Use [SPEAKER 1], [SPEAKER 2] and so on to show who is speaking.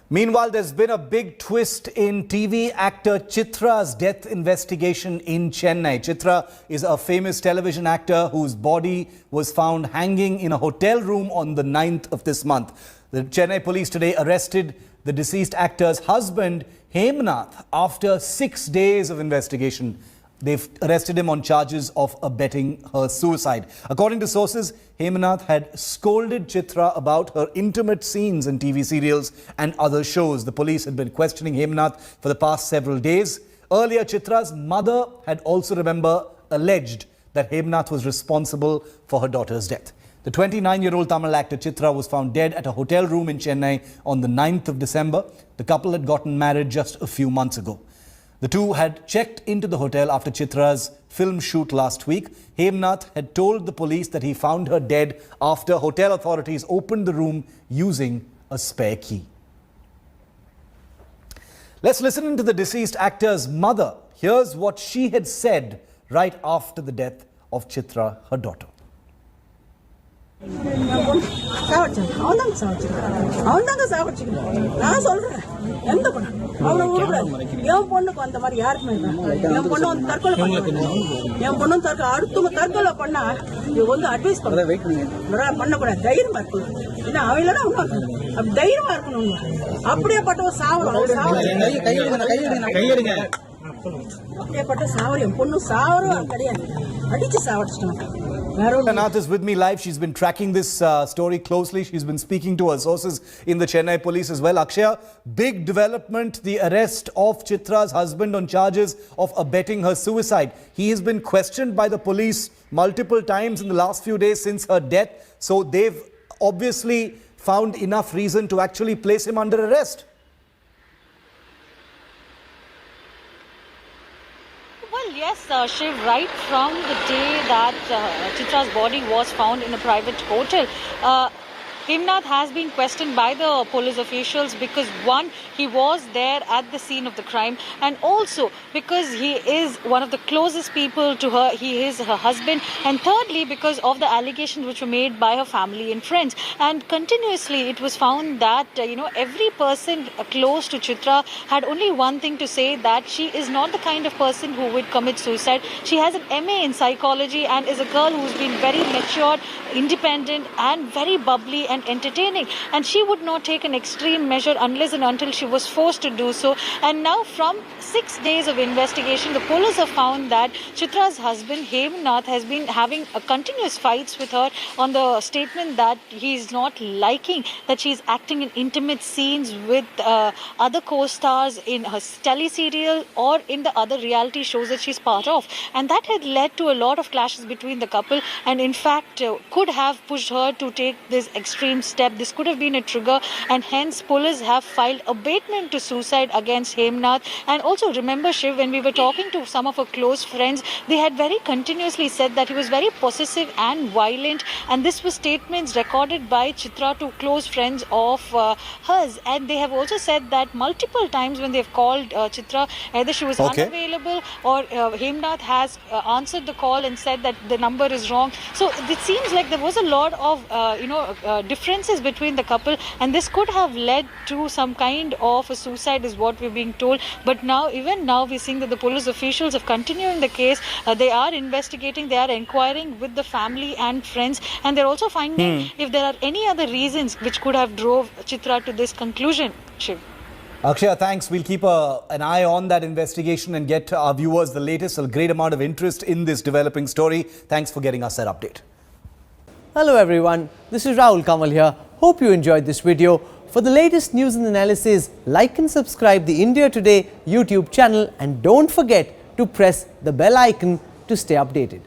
[SPEAKER 1] Meanwhile, there's been a big twist in TV actor Chitra's death investigation in Chennai. Chitra is a famous television actor whose body was found hanging in a hotel room on the 9th of this month. The Chennai police today arrested the deceased actor's husband, Hemnath, after 6 days of investigation. They've arrested him on charges of abetting her suicide. According to sources, Hemnath had scolded Chitra about her intimate scenes in TV serials and other shows. The police had been questioning Hemnath for the past several days. Earlier, Chitra's mother had also, alleged that Hemnath was responsible for her daughter's death. The 29-year-old Tamil actor Chitra was found dead at a hotel room in Chennai on the 9th of December. The couple had gotten married just a few months ago. The two had checked into the hotel after Chitra's film shoot last week. Hemnath had told the police that he found her dead after hotel authorities opened the room using a spare key. Let's listen into the deceased actor's mother. Here's what she had said right after the death of Chitra, her daughter. Hemnath is with me live. She's been tracking this story closely. She's been speaking to her sources in the Chennai police as well. Akshaya, big development, the arrest of Chitra's husband on charges of abetting her suicide. He has been questioned by the police multiple times in the last few days since her death. So they've obviously found enough reason to actually place him under arrest.
[SPEAKER 2] Well, yes, Shiv, right from the day that Chitra's body was found in a private hotel, Hemnath has been questioned by the police officials because, one, he was there at the scene of the crime, and also because he is one of the closest people to her. He is her husband, and thirdly, because of the allegations which were made by her family and friends. And continuously, it was found that every person close to Chitra had only one thing to say, that she is not the kind of person who would commit suicide. She has an MA in psychology and is a girl who's been very mature, independent, and very bubbly and entertaining, and she would not take an extreme measure unless and until she was forced to do so. And now, from 6 days of investigation, the police have found that Chitra's husband Hemnath has been having a continuous fights with her on the statement that he is not liking that she is acting in intimate scenes with other co-stars in her tele-serial or in the other reality shows that she's part of, and that had led to a lot of clashes between the couple, and in fact could have pushed her to take this extreme step. This could have been a trigger, and hence police have filed abatement to suicide against Hemnath. And also remember, Shiv, when we were talking to some of her close friends, they had very continuously said that he was very possessive and violent, and this was statements recorded by Chitra to close friends of hers. And they have also said that multiple times when they've called Chitra, either she was unavailable or Hemnath has answered the call and said that the number is wrong. So it seems like there was a lot of differences between the couple, and this could have led to some kind of a suicide is what we're being told. But now, even now, we're seeing that the police officials have continued the case. They are investigating, they are inquiring with the family and friends, and they're also finding if there are any other reasons which could have drove Chitra to this conclusion. Shiv.
[SPEAKER 1] Akshaya, thanks. We'll keep an eye on that investigation and get our viewers the latest. A great amount of interest in this developing story. Thanks for getting us that update.
[SPEAKER 3] Hello everyone, this is Rahul Kamal here. Hope you enjoyed this video. For the latest news and analysis, like and subscribe the India Today YouTube channel, and don't forget to press the bell icon to stay updated.